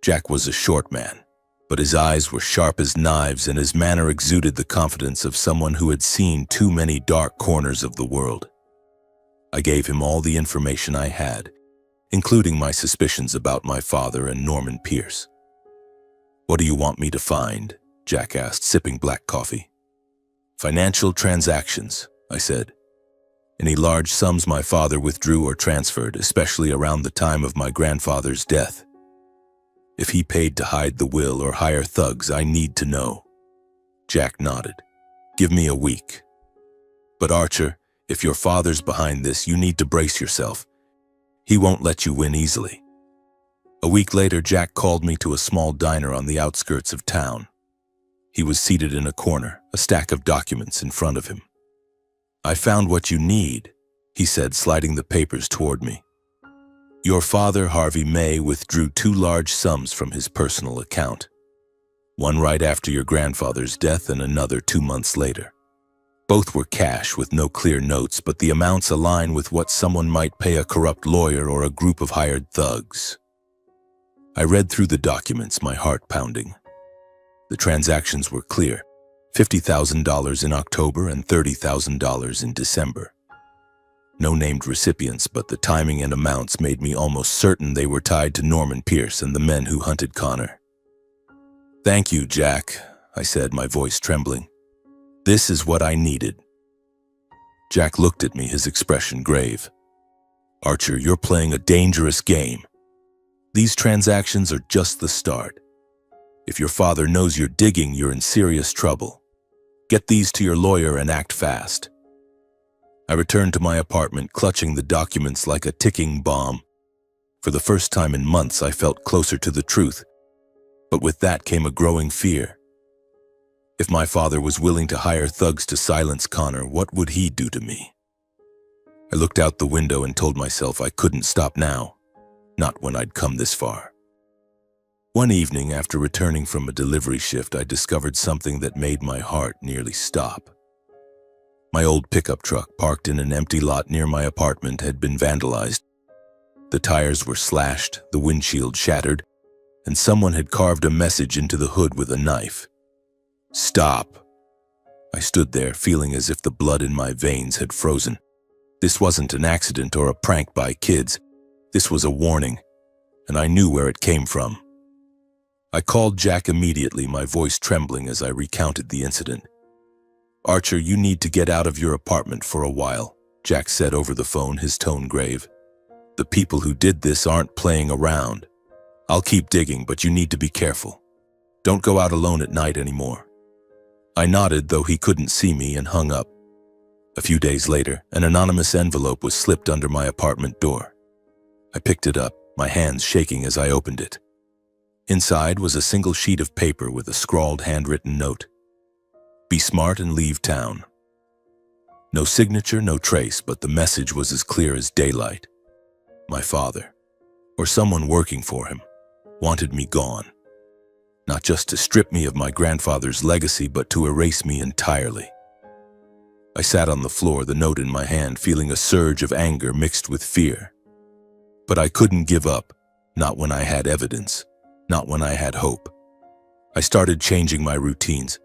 S1: Jack was a short man, but his eyes were sharp as knives and his manner exuded the confidence of someone who had seen too many dark corners of the world. I gave him all the information I had, including my suspicions about my father and Norman Pierce. "What do you want me to find?" Jack asked, sipping black coffee. "Financial transactions," I said. "Any large sums my father withdrew or transferred, especially around the time of my grandfather's death. If he paid to hide the will or hire thugs, I need to know." Jack nodded. "Give me a week. But Archer, if your father's behind this, you need to brace yourself. He won't let you win easily." A week later, Jack called me to a small diner on the outskirts of town. He was seated in a corner, a stack of documents in front of him. "I found what you need," he said, sliding the papers toward me. "Your father, Harvey May, withdrew 2 large sums from his personal account. One right after your grandfather's death and another 2 months later. Both were cash with no clear notes, but the amounts align with what someone might pay a corrupt lawyer or a group of hired thugs." I read through the documents, my heart pounding. The transactions were clear: $50,000 in October and $30,000 in December. No named recipients, but the timing and amounts made me almost certain they were tied to Norman Pierce and the men who hunted Connor. "Thank you, Jack," I said, my voice trembling. "This is what I needed." Jack looked at me, his expression grave. "Archer, you're playing a dangerous game. These transactions are just the start. If your father knows you're digging, you're in serious trouble. Get these to your lawyer and act fast." I returned to my apartment, clutching the documents like a ticking bomb. For the first time in months, I felt closer to the truth, but with that came a growing fear. If my father was willing to hire thugs to silence Connor, what would he do to me? I looked out the window and told myself I couldn't stop now, not when I'd come this far. One evening, after returning from a delivery shift, I discovered something that made my heart nearly stop. My old pickup truck, parked in an empty lot near my apartment, had been vandalized. The tires were slashed, the windshield shattered, and someone had carved a message into the hood with a knife. "Stop." I stood there, feeling as if the blood in my veins had frozen. This wasn't an accident or a prank by kids. This was a warning, and I knew where it came from. I called Jack immediately, my voice trembling as I recounted the incident. "Archer, you need to get out of your apartment for a while," Jack said over the phone, his tone grave. "The people who did this aren't playing around. I'll keep digging, but you need to be careful. Don't go out alone at night anymore." I nodded, though he couldn't see me, and hung up. A few days later, an anonymous envelope was slipped under my apartment door. I picked it up, my hands shaking as I opened it. Inside was a single sheet of paper with a scrawled handwritten note. "Be smart and leave town." No signature, no trace, but the message was as clear as daylight. My father, or someone working for him, wanted me gone. Not just to strip me of my grandfather's legacy, but to erase me entirely. I sat on the floor, the note in my hand, feeling a surge of anger mixed with fear. But I couldn't give up, not when I had evidence, not when I had hope. I started changing my routines.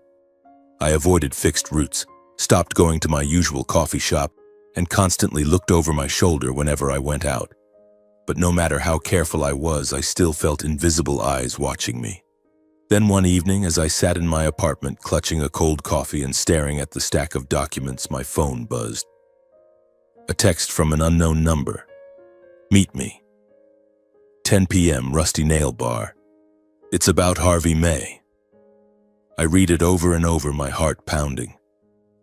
S1: I avoided fixed routes, stopped going to my usual coffee shop, and constantly looked over my shoulder whenever I went out. But no matter how careful I was, I still felt invisible eyes watching me. Then one evening, as I sat in my apartment clutching a cold coffee and staring at the stack of documents, my phone buzzed. A text from an unknown number. Meet me. 10 p.m. Rusty Nail Bar. It's about Harvey May. I read it over and over, my heart pounding.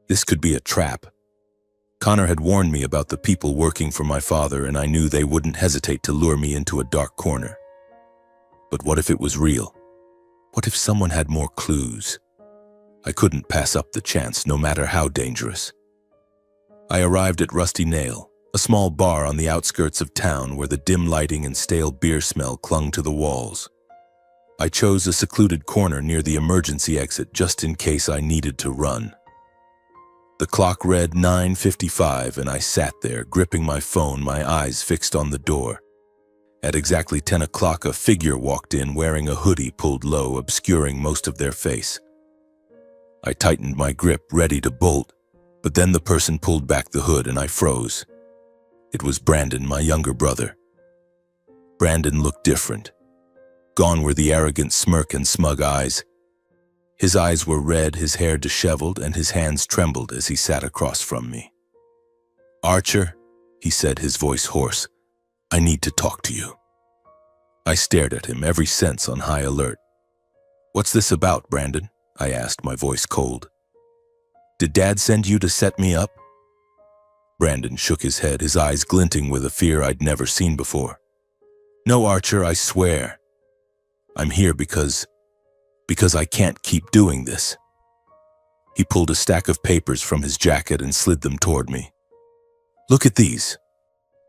S1: This could be a trap. Connor had warned me about the people working for my father, and I knew they wouldn't hesitate to lure me into a dark corner. But what if it was real? What if someone had more clues? I couldn't pass up the chance, no matter how dangerous. I arrived at Rusty Nail, a small bar on the outskirts of town where the dim lighting and stale beer smell clung to the walls. I chose a secluded corner near the emergency exit just in case I needed to run. The clock read 9:55 and I sat there, gripping my phone, my eyes fixed on the door. At exactly 10 o'clock, a figure walked in wearing a hoodie pulled low, obscuring most of their face. I tightened my grip, ready to bolt, but then the person pulled back the hood and I froze. It was Brandon, my younger brother. Brandon looked different. Gone were the arrogant smirk and smug eyes. His eyes were red, his hair disheveled, and his hands trembled as he sat across from me. "Archer," he said, his voice hoarse, "I need to talk to you." I stared at him, every sense on high alert. "What's this about, Brandon?" I asked, my voice cold. "Did Dad send you to set me up?" Brandon shook his head, his eyes glinting with a fear I'd never seen before. "No, Archer, I swear. I'm here because I can't keep doing this." He pulled a stack of papers from his jacket and slid them toward me. "Look at these."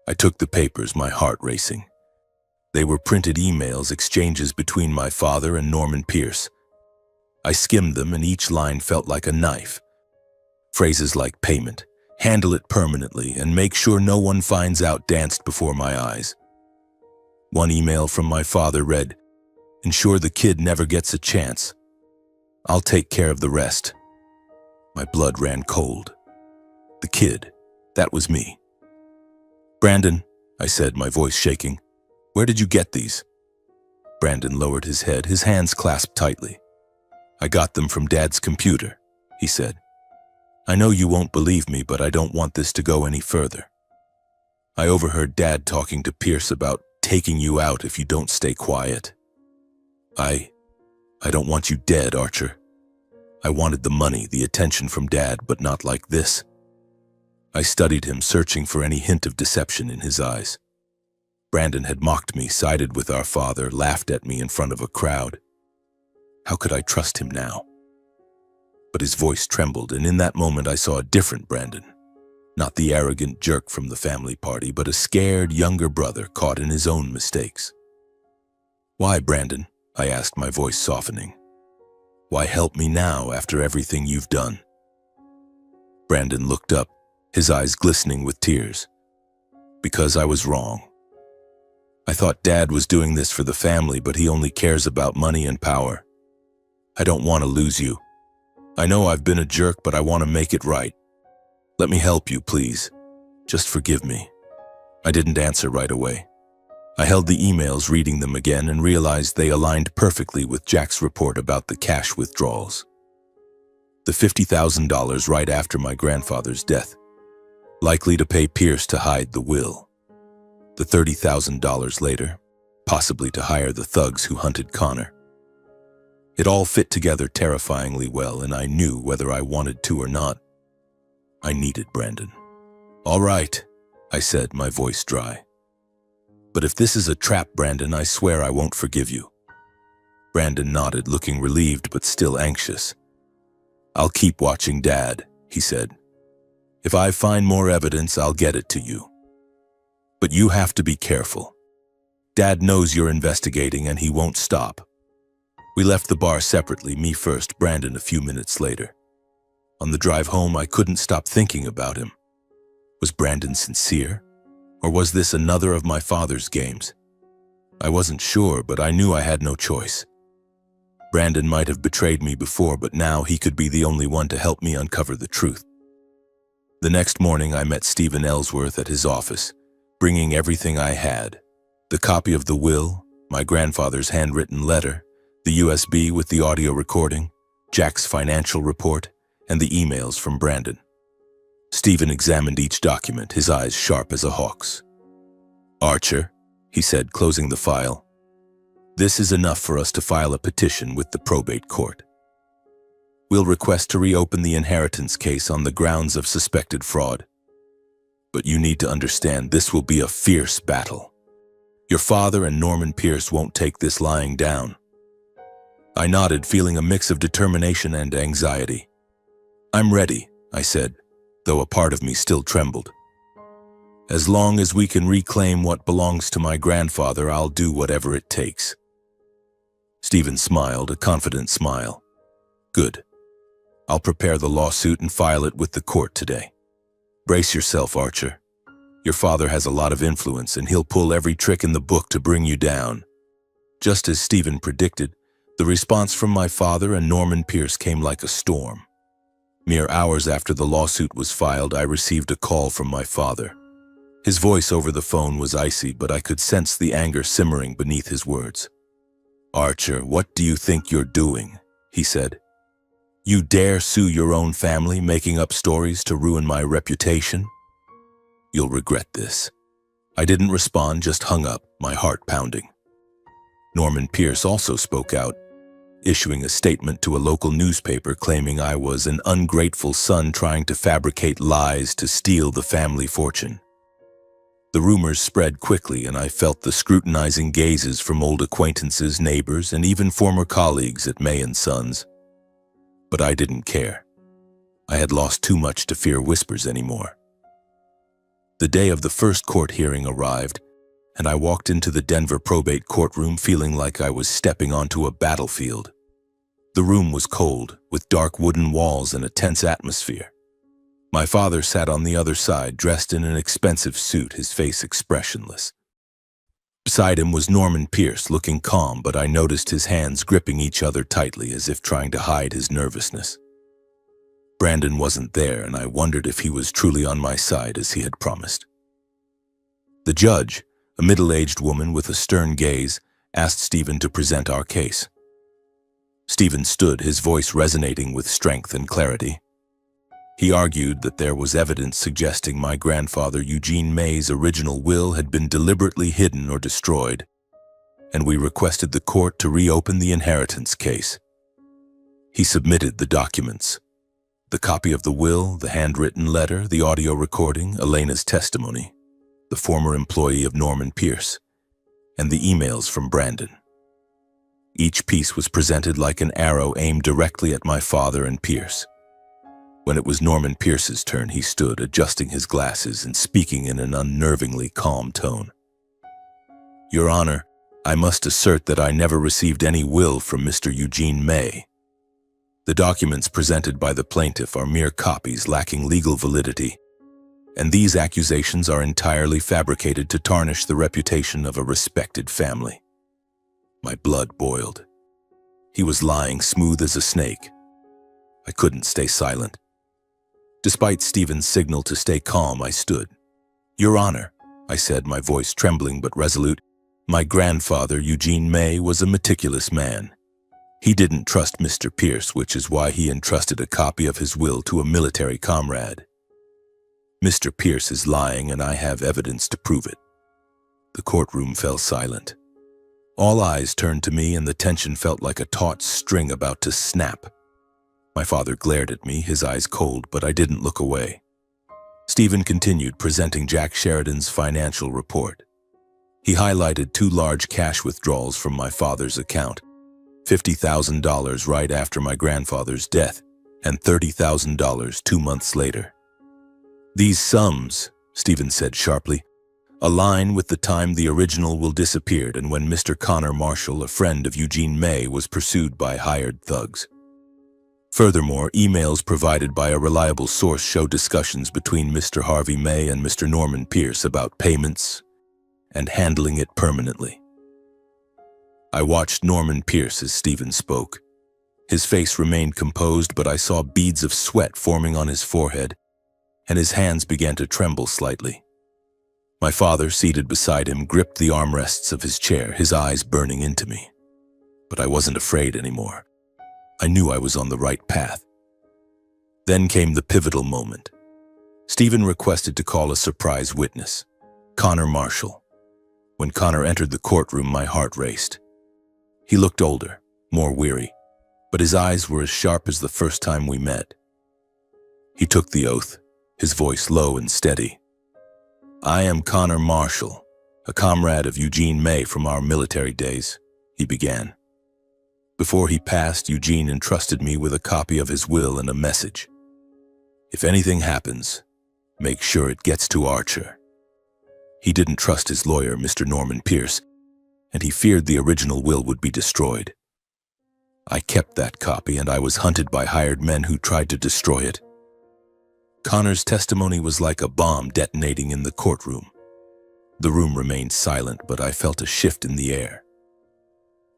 S1: I took the papers, my heart racing. They were printed emails, exchanges between my father and Norman Pierce. I skimmed them, and each line felt like a knife. Phrases like payment, handle it permanently, and make sure no one finds out danced before my eyes. One email from my father read, "Ensure the kid never gets a chance. I'll take care of the rest." My blood ran cold. The kid, that was me. "Brandon," I said, my voice shaking, "where did you get these?" Brandon lowered his head, his hands clasped tightly. "I got them from Dad's computer," he said. "I know you won't believe me, but I don't want this to go any further. I overheard Dad talking to Pierce about taking you out if you don't stay quiet. I don't want you dead, Archer. I wanted the money, the attention from Dad, but not like this." I studied him, searching for any hint of deception in his eyes. Brandon had mocked me, sided with our father, laughed at me in front of a crowd. How could I trust him now? But his voice trembled, and in that moment I saw a different Brandon. Not the arrogant jerk from the family party, but a scared younger brother caught in his own mistakes. "Why, Brandon?" I asked, my voice softening. "Why help me now after everything you've done?" Brandon looked up, his eyes glistening with tears. "Because I was wrong. I thought Dad was doing this for the family, but he only cares about money and power. I don't want to lose you. I know I've been a jerk, but I want to make it right. Let me help you, please. Just forgive me." I didn't answer right away. I held the emails, reading them again, and realized they aligned perfectly with Jack's report about the cash withdrawals. The $50,000 right after my grandfather's death, likely to pay Pierce to hide the will. The $30,000 later, possibly to hire the thugs who hunted Connor. It all fit together terrifyingly well, and I knew whether I wanted to or not, I needed Brandon. "All right," I said, my voice dry. "But if this is a trap, Brandon, I swear I won't forgive you." Brandon nodded, looking relieved but still anxious. "I'll keep watching Dad," he said. If I find more evidence, I'll get it to you. But you have to be careful. Dad knows you're investigating and he won't stop." We left the bar separately, me first, Brandon a few minutes later. On the drive home, I couldn't stop thinking about him. Was Brandon sincere? Or was this another of my father's games? I wasn't sure, but I knew I had no choice. Brandon might have betrayed me before, but now he could be the only one to help me uncover the truth. The next morning, I met Stephen Ellsworth at his office, bringing everything I had: the copy of the will, my grandfather's handwritten letter, the USB with the audio recording, Jack's financial report, and the emails from Brandon. Stephen examined each document, his eyes sharp as a hawk's. "Archer," he said, closing the file, "this is enough for us to file a petition with the probate court. We'll request to reopen the inheritance case on the grounds of suspected fraud. But you need to understand, this will be a fierce battle. Your father and Norman Pierce won't take this lying down." I nodded, feeling a mix of determination and anxiety. "I'm ready," I said, though a part of me still trembled. "As long as we can reclaim what belongs to my grandfather, I'll do whatever it takes." Stephen smiled, a confident smile. "Good. I'll prepare the lawsuit and file it with the court today. Brace yourself, Archer. Your father has a lot of influence, and he'll pull every trick in the book to bring you down." Just as Stephen predicted, the response from my father and Norman Pierce came like a storm. Mere hours after the lawsuit was filed, I received a call from my father. His voice over the phone was icy, but I could sense the anger simmering beneath his words. "Archer, what do you think you're doing?" he said. "You dare sue your own family, making up stories to ruin my reputation? You'll regret this." I didn't respond, just hung up, my heart pounding. Norman Pierce also spoke out, issuing a statement to a local newspaper claiming I was an ungrateful son trying to fabricate lies to steal the family fortune. The rumors spread quickly, and I felt the scrutinizing gazes from old acquaintances, neighbors, and even former colleagues at May & Sons. But I didn't care. I had lost too much to fear whispers anymore. The day of the first court hearing arrived, and I walked into the Denver probate courtroom feeling like I was stepping onto a battlefield. The room was cold, with dark wooden walls and a tense atmosphere. My father sat on the other side, dressed in an expensive suit, his face expressionless. Beside him was Norman Pierce, looking calm, but I noticed his hands gripping each other tightly as if trying to hide his nervousness. Brandon wasn't there, and I wondered if he was truly on my side as he had promised. The judge, a middle-aged woman with a stern gaze, asked Stephen to present our case. Stephen stood, his voice resonating with strength and clarity. He argued that there was evidence suggesting my grandfather Eugene May's original will had been deliberately hidden or destroyed, and we requested the court to reopen the inheritance case. He submitted the documents: the copy of the will, the handwritten letter, the audio recording, Elena's testimony, the former employee of Norman Pierce, and the emails from Brandon. Each piece was presented like an arrow aimed directly at my father and Pierce. When it was Norman Pierce's turn, he stood, adjusting his glasses and speaking in an unnervingly calm tone. "Your Honor, I must assert that I never received any will from Mr. Eugene May. The documents presented by the plaintiff are mere copies lacking legal validity, and these accusations are entirely fabricated to tarnish the reputation of a respected family." My blood boiled. He was lying smooth as a snake. I couldn't stay silent. Despite Stephen's signal to stay calm, I stood. "Your Honor," I said, my voice trembling but resolute, "my grandfather, Eugene May, was a meticulous man. He didn't trust Mr. Pierce, which is why he entrusted a copy of his will to a military comrade. Mr. Pierce is lying, and I have evidence to prove it." The courtroom fell silent. All eyes turned to me, and the tension felt like a taut string about to snap. My father glared at me, his eyes cold, but I didn't look away. Stephen continued, presenting Jack Sheridan's financial report. He highlighted 2 large cash withdrawals from my father's account, $50,000 right after my grandfather's death, and $30,000 2 months later. "These sums," Stephen said sharply, "align with the time the original will disappeared and when Mr. Connor Marshall, a friend of Eugene May, was pursued by hired thugs. Furthermore, emails provided by a reliable source show discussions between Mr. Harvey May and Mr. Norman Pierce about payments and handling it permanently." I watched Norman Pierce as Stephen spoke. His face remained composed, but I saw beads of sweat forming on his forehead, and his hands began to tremble slightly. My father, seated beside him, gripped the armrests of his chair, his eyes burning into me. But I wasn't afraid anymore. I knew I was on the right path. Then came the pivotal moment. Stephen requested to call a surprise witness, Connor Marshall. When Connor entered the courtroom, my heart raced. He looked older, more weary, but his eyes were as sharp as the first time we met. He took the oath, his voice low and steady. "I am Connor Marshall, a comrade of Eugene May from our military days," he began. "Before he passed, Eugene entrusted me with a copy of his will and a message. If anything happens, make sure it gets to Archer." He didn't trust his lawyer, Mr. Norman Pierce, and he feared the original will would be destroyed. I kept that copy, and I was hunted by hired men who tried to destroy it. Connor's testimony was like a bomb detonating in the courtroom. The room remained silent, but I felt a shift in the air.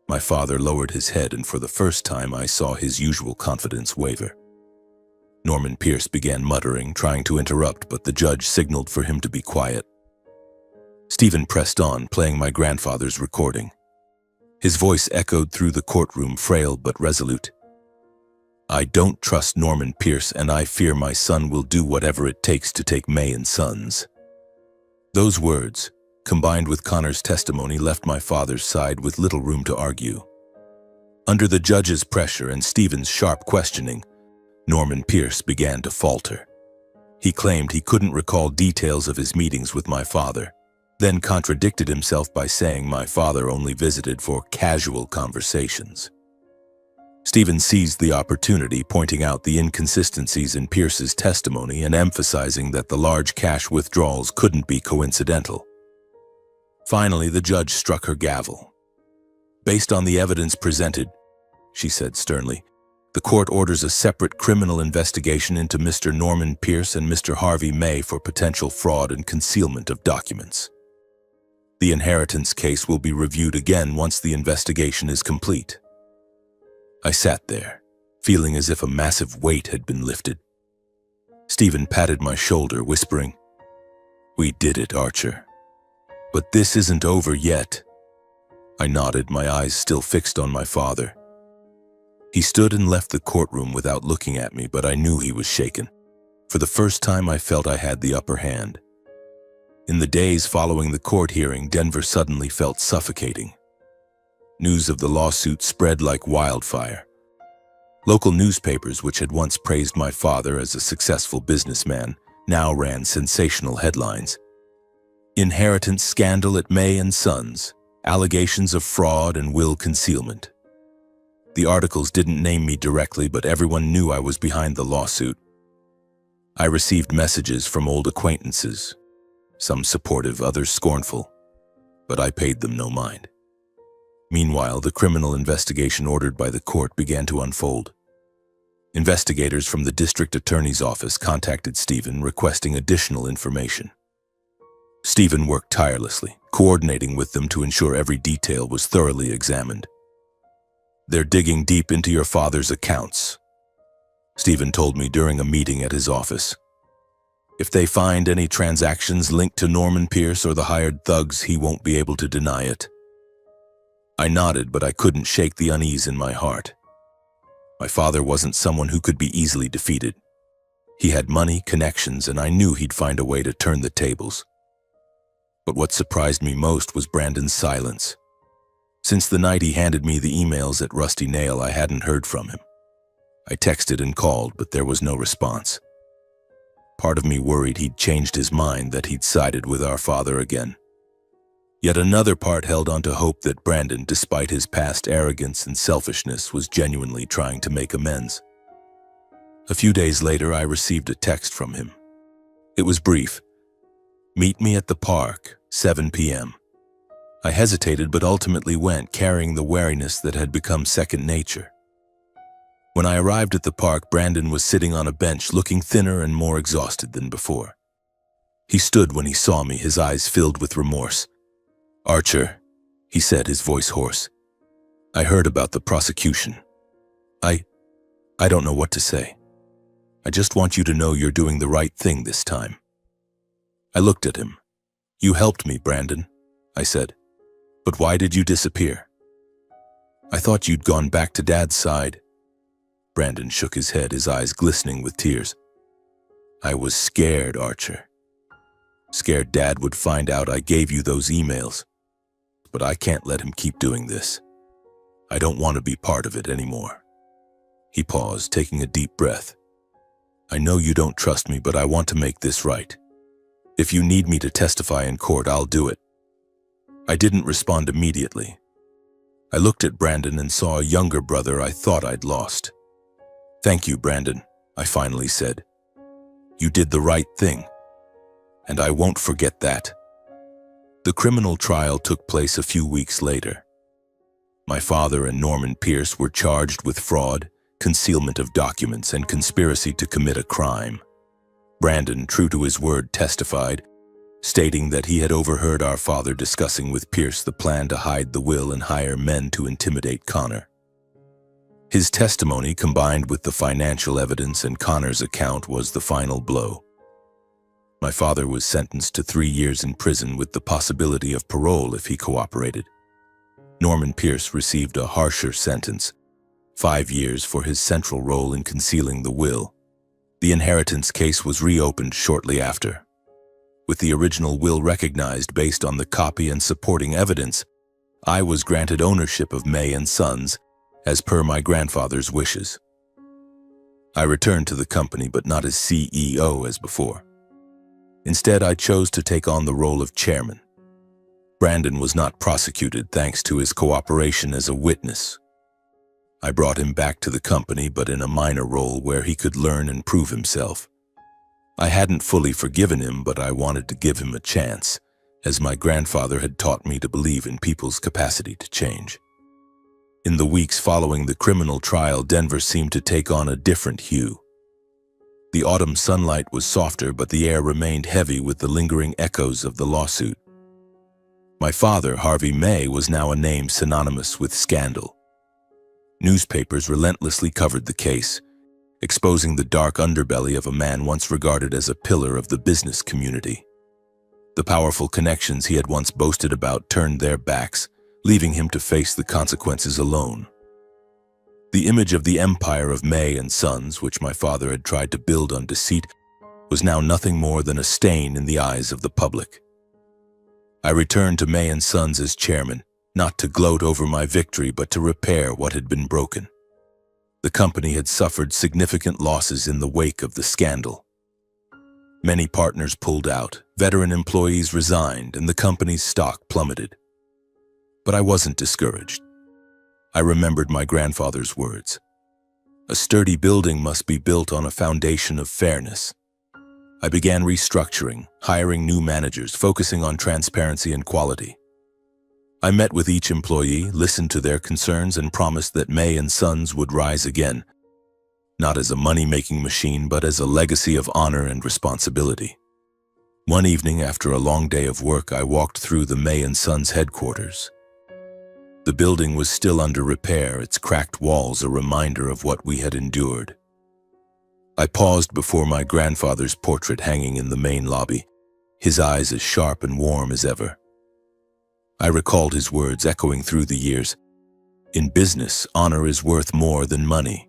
S1: My father lowered his head, and for the first time I saw his usual confidence waver. Norman Pierce began muttering, trying to interrupt, but the judge signaled for him to be quiet. Stephen pressed on, playing my grandfather's recording. His voice echoed through the courtroom, frail but resolute. "I don't trust Norman Pierce, and I fear my son will do whatever it takes to take May and Sons." Those words, combined with Connor's testimony, left my father's side with little room to argue. Under the judge's pressure and Stephen's sharp questioning, Norman Pierce began to falter. He claimed he couldn't recall details of his meetings with my father, then contradicted himself by saying my father only visited for casual conversations. Stephen seized the opportunity, pointing out the inconsistencies in Pierce's testimony and emphasizing that the large cash withdrawals couldn't be coincidental. Finally, the judge struck her gavel. "Based on the evidence presented," she said sternly, "the court orders a separate criminal investigation into Mr. Norman Pierce and Mr. Harvey May for potential fraud and concealment of documents. The inheritance case will be reviewed again once the investigation is complete." I sat there, feeling as if a massive weight had been lifted. Stephen patted my shoulder, whispering, "We did it, Archer. But this isn't over yet." I nodded, my eyes still fixed on my father. He stood and left the courtroom without looking at me, but I knew he was shaken. For the first time, I felt I had the upper hand. In the days following the court hearing, Denver suddenly felt suffocating. News of the lawsuit spread like wildfire. Local newspapers, which had once praised my father as a successful businessman, now ran sensational headlines. "Inheritance scandal at May and Sons, allegations of fraud and will concealment." The articles didn't name me directly, but everyone knew I was behind the lawsuit. I received messages from old acquaintances, some supportive, others scornful, but I paid them no mind. Meanwhile, the criminal investigation ordered by the court began to unfold. Investigators from the district attorney's office contacted Stephen, requesting additional information. Stephen worked tirelessly, coordinating with them to ensure every detail was thoroughly examined. "They're digging deep into your father's accounts," Stephen told me during a meeting at his office. "If they find any transactions linked to Norman Pierce or the hired thugs, he won't be able to deny it." I nodded, but I couldn't shake the unease in my heart. My father wasn't someone who could be easily defeated. He had money, connections, and I knew he'd find a way to turn the tables. But what surprised me most was Brandon's silence. Since the night he handed me the emails at Rusty Nail, I hadn't heard from him. I texted and called, but there was no response. Part of me worried he'd changed his mind, that he'd sided with our father again. Yet another part held on to hope that Brandon, despite his past arrogance and selfishness, was genuinely trying to make amends. A few days later, I received a text from him. It was brief. Meet me at the park, 7 p.m. I hesitated but ultimately went, carrying the wariness that had become second nature. When I arrived at the park, Brandon was sitting on a bench, looking thinner and more exhausted than before. He stood when he saw me, his eyes filled with remorse. "Archer," he said, his voice hoarse. "I heard about the prosecution. I don't know what to say. I just want you to know you're doing the right thing this time." I looked at him. "You helped me, Brandon," I said. "But why did you disappear?" "I thought you'd gone back to Dad's side." Brandon shook his head, his eyes glistening with tears. "I was scared, Archer. Scared Dad would find out I gave you those emails. But I can't let him keep doing this. I don't want to be part of it anymore." He paused, taking a deep breath. "I know you don't trust me, but I want to make this right. If you need me to testify in court, I'll do it." I didn't respond immediately. I looked at Brandon and saw a younger brother I thought I'd lost. "Thank you, Brandon," I finally said. "You did the right thing, and I won't forget that." The criminal trial took place a few weeks later. My father and Norman Pierce were charged with fraud, concealment of documents, and conspiracy to commit a crime. Brandon, true to his word, testified, stating that he had overheard our father discussing with Pierce the plan to hide the will and hire men to intimidate Connor. His testimony, combined with the financial evidence and Connor's account, was the final blow. My father was sentenced to 3 years in prison with the possibility of parole if he cooperated. Norman Pierce received a harsher sentence, 5 years for his central role in concealing the will. The inheritance case was reopened shortly after. With the original will recognized based on the copy and supporting evidence, I was granted ownership of May and Sons, as per my grandfather's wishes. I returned to the company, but not as CEO as before. Instead, I chose to take on the role of chairman. Brandon was not prosecuted thanks to his cooperation as a witness. I brought him back to the company, but in a minor role where he could learn and prove himself. I hadn't fully forgiven him, but I wanted to give him a chance, as my grandfather had taught me to believe in people's capacity to change. In the weeks following the criminal trial, Denver seemed to take on a different hue. The autumn sunlight was softer, but the air remained heavy with the lingering echoes of the lawsuit. My father, Harvey May, was now a name synonymous with scandal. Newspapers relentlessly covered the case, exposing the dark underbelly of a man once regarded as a pillar of the business community. The powerful connections he had once boasted about turned their backs, leaving him to face the consequences alone. The image of the empire of May and Sons, which my father had tried to build on deceit, was now nothing more than a stain in the eyes of the public. I returned to May and Sons as chairman, not to gloat over my victory, but to repair what had been broken. The company had suffered significant losses in the wake of the scandal. Many partners pulled out, veteran employees resigned, and the company's stock plummeted. But I wasn't discouraged. I remembered my grandfather's words. A sturdy building must be built on a foundation of fairness. I began restructuring, hiring new managers, focusing on transparency and quality. I met with each employee, listened to their concerns, and promised that May and Sons would rise again, not as a money-making machine, but as a legacy of honor and responsibility. One evening, after a long day of work, I walked through the May and Sons headquarters. The building was still under repair, its cracked walls a reminder of what we had endured. I paused before my grandfather's portrait hanging in the main lobby, his eyes as sharp and warm as ever. I recalled his words echoing through the years. In business, honor is worth more than money.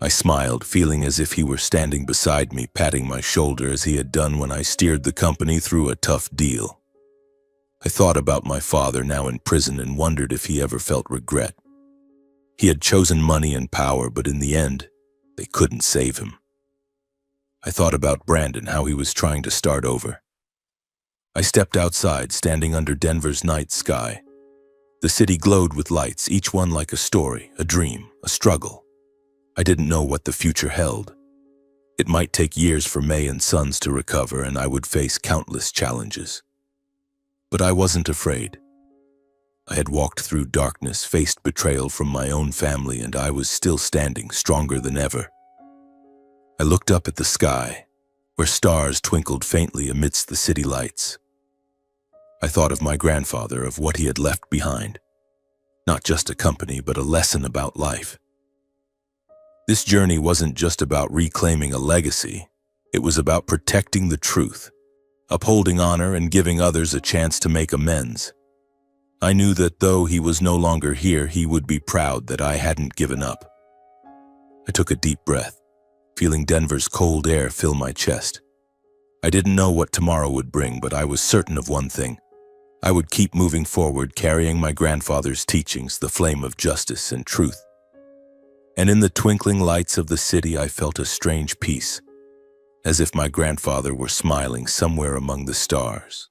S1: I smiled, feeling as if he were standing beside me, patting my shoulder as he had done when I steered the company through a tough deal. I thought about my father now in prison and wondered if he ever felt regret. He had chosen money and power, but in the end, they couldn't save him. I thought about Brandon, how he was trying to start over. I stepped outside, standing under Denver's night sky. The city glowed with lights, each one like a story, a dream, a struggle. I didn't know what the future held. It might take years for May and Sons to recover, and I would face countless challenges. But I wasn't afraid. I had walked through darkness, faced betrayal from my own family, and I was still standing, stronger than ever. I looked up at the sky, where stars twinkled faintly amidst the city lights. I thought of my grandfather, of what he had left behind. Not just a company, but a lesson about life. This journey wasn't just about reclaiming a legacy. It was about protecting the truth, upholding honor, and giving others a chance to make amends. I knew that though he was no longer here, he would be proud that I hadn't given up. I took a deep breath, feeling Denver's cold air fill my chest. I didn't know what tomorrow would bring, but I was certain of one thing. I would keep moving forward, carrying my grandfather's teachings, the flame of justice and truth. And in the twinkling lights of the city, I felt a strange peace, as if my grandfather were smiling somewhere among the stars.